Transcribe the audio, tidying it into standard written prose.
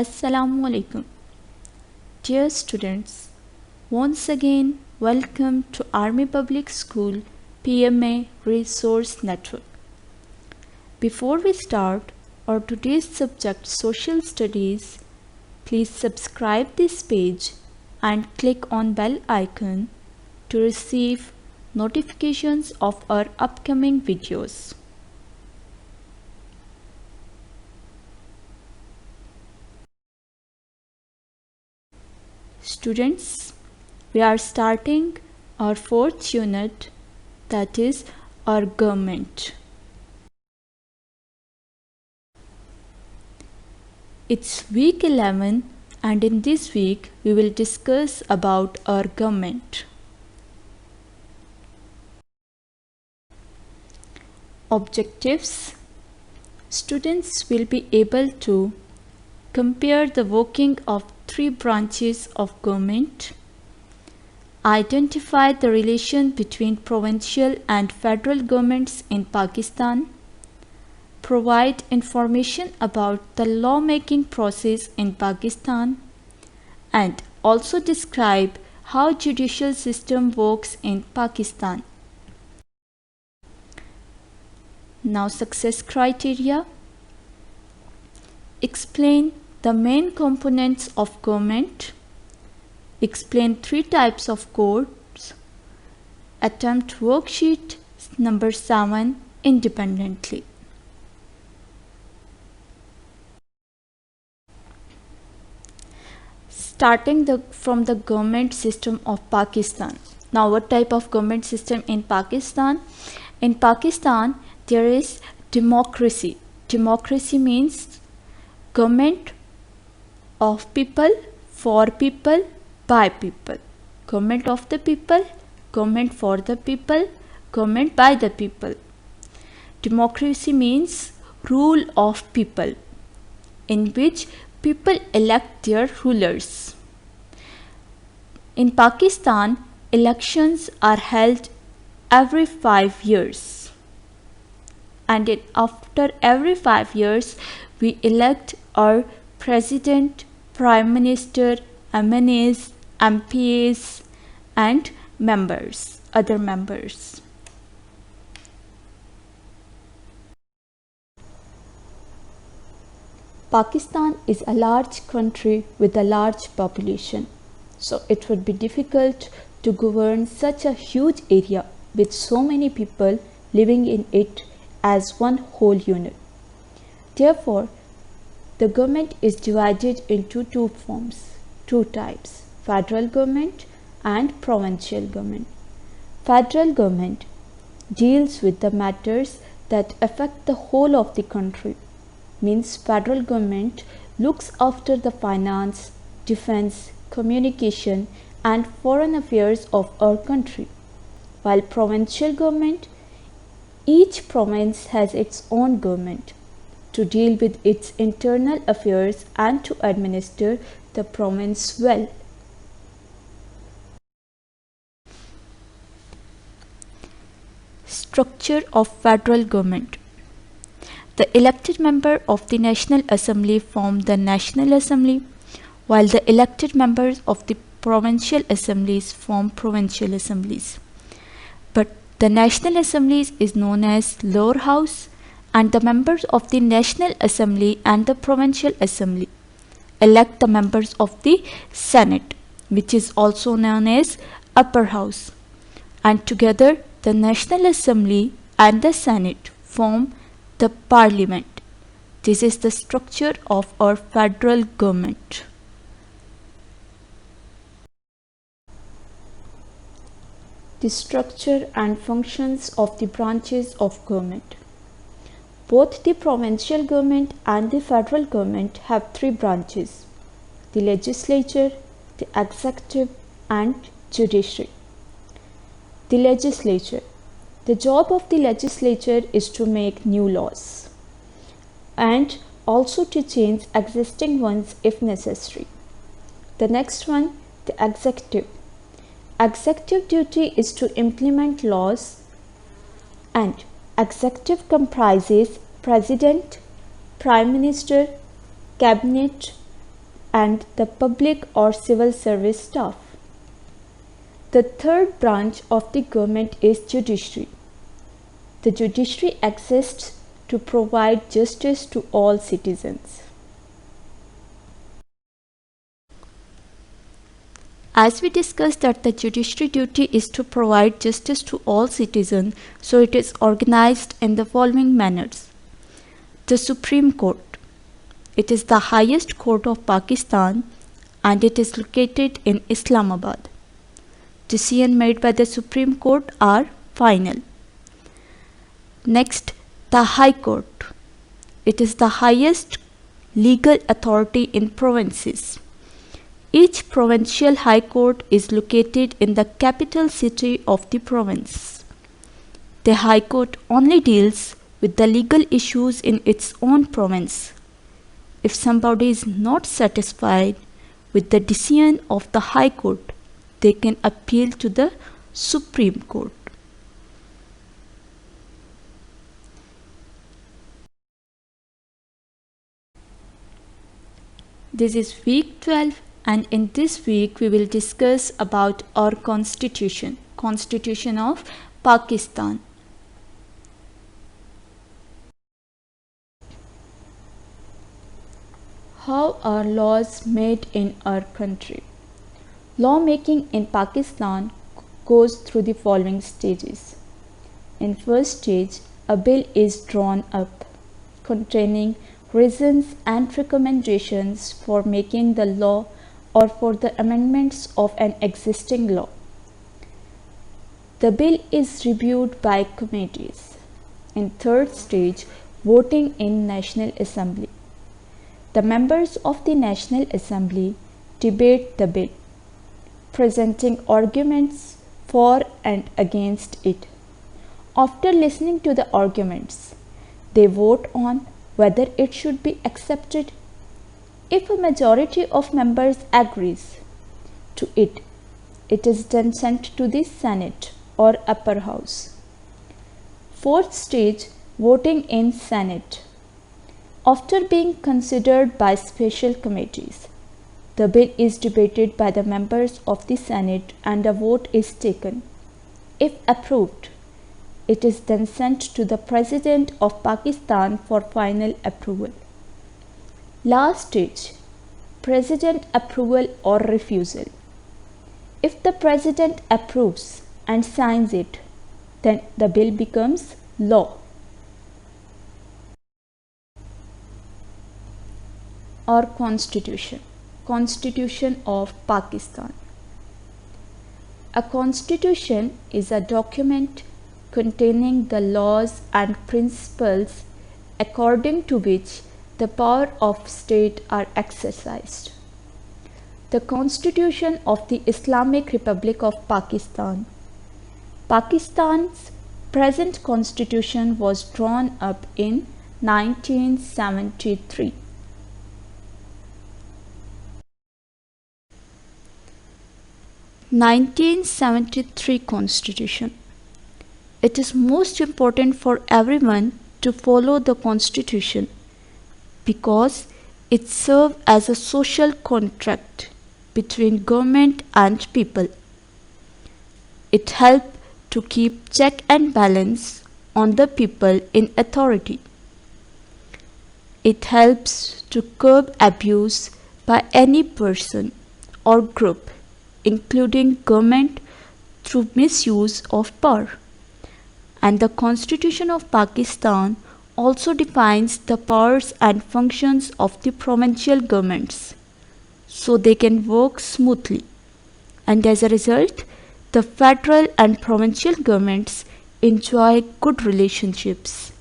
Assalamu alaikum. Dear students, once again welcome to Army Public School PMA Resource Network. Before we start our today's subject Social Studies, please subscribe this page and click on bell icon to receive notifications of our upcoming videos. Students, we are starting our fourth unit, that is our government. It's week 11 and in this week we will discuss about our government. Objectives. Students will be able to compare the working of three branches of government, identify the relation between provincial and federal governments in Pakistan, provide information about the lawmaking process in Pakistan, and also describe how judicial system works in Pakistan. Now, success criteria. Explain the main components of government. Explain three types of courts. Attempt worksheet number 7 independently. Starting from the government system of Pakistan. Now, what type of government system in Pakistan? In Pakistan, there is democracy. Democracy means government of people, for people, by people. Government of the people, government for the people, government by the people. Democracy means rule of people, in which people elect their rulers. In Pakistan, elections are held every 5 years. And after every 5 years, we elect our president, prime minister, MNAs, MPAs, and members, other members. Pakistan is a large country with a large population, so it would be difficult to govern such a huge area with so many people living in it as one whole unit. Therefore, the government is divided into two types, federal government and provincial government. Federal government deals with the matters that affect the whole of the country. Means federal government looks after the finance, defense, communication and foreign affairs of our country. While provincial government, each province has its own government to deal with its internal affairs and to administer the province well. Structure of federal government. The elected member of the National Assembly form the National Assembly, while the elected members of the provincial assemblies form provincial assemblies. But the National Assembly is known as lower house, and the members of the National Assembly and the Provincial Assembly elect the members of the Senate, which is also known as upper house. And together, the National Assembly and the Senate form the Parliament. This is the structure of our federal government. The structure and functions of the branches of government. Both the provincial government and the federal government have three branches: the legislature, the executive, and judiciary. The legislature. The job of the legislature is to make new laws and also to change existing ones if necessary. The next one, the executive. Executive duty is to implement laws, and executive comprises President, Prime Minister, Cabinet, and the public or civil service staff. The third branch of the government is judiciary. The judiciary exists to provide justice to all citizens. As we discussed that the judiciary duty is to provide justice to all citizens, so it is organized in the following manners. The Supreme Court. It is the highest court of Pakistan and it is located in Islamabad. Decisions made by the Supreme Court are final. Next, the High Court. It is the highest legal authority in provinces. Each provincial high court is located in the capital city of the province. The High Court only deals with the legal issues in its own province. If somebody is not satisfied with the decision of the High Court, they can appeal to the Supreme Court. This is week 12 and in this week we will discuss about our constitution of Pakistan. How are laws made in our country? Lawmaking in Pakistan goes through the following stages. In first stage, a bill is drawn up containing reasons and recommendations for making the law or for the amendments of an existing law. The bill is reviewed by committees. In third stage, voting in National Assembly. The members of the National Assembly debate the bill, presenting arguments for and against it. After listening to the arguments, they vote on whether it should be accepted. If a majority of members agrees to it, it is then sent to the Senate or upper house. Fourth stage, voting in Senate. After being considered by special committees, the bill is debated by the members of the Senate and a vote is taken. If approved, it is then sent to the President of Pakistan for final approval. Last stage, President approval or refusal. If the President approves and signs it, then the bill becomes law. Our Constitution of Pakistan. A constitution is a document containing the laws and principles according to which the power of state are exercised. The Constitution of the Islamic Republic of Pakistan. Pakistan's present constitution was drawn up in 1973. Constitution. It is most important for everyone to follow the Constitution because it serves as a social contract between government and people. It helps to keep check and balance on the people in authority. It helps to curb abuse by any person or group, including government, through misuse of power. And the Constitution of Pakistan also defines the powers and functions of the provincial governments so they can work smoothly. And as a result, the federal and provincial governments enjoy good relationships.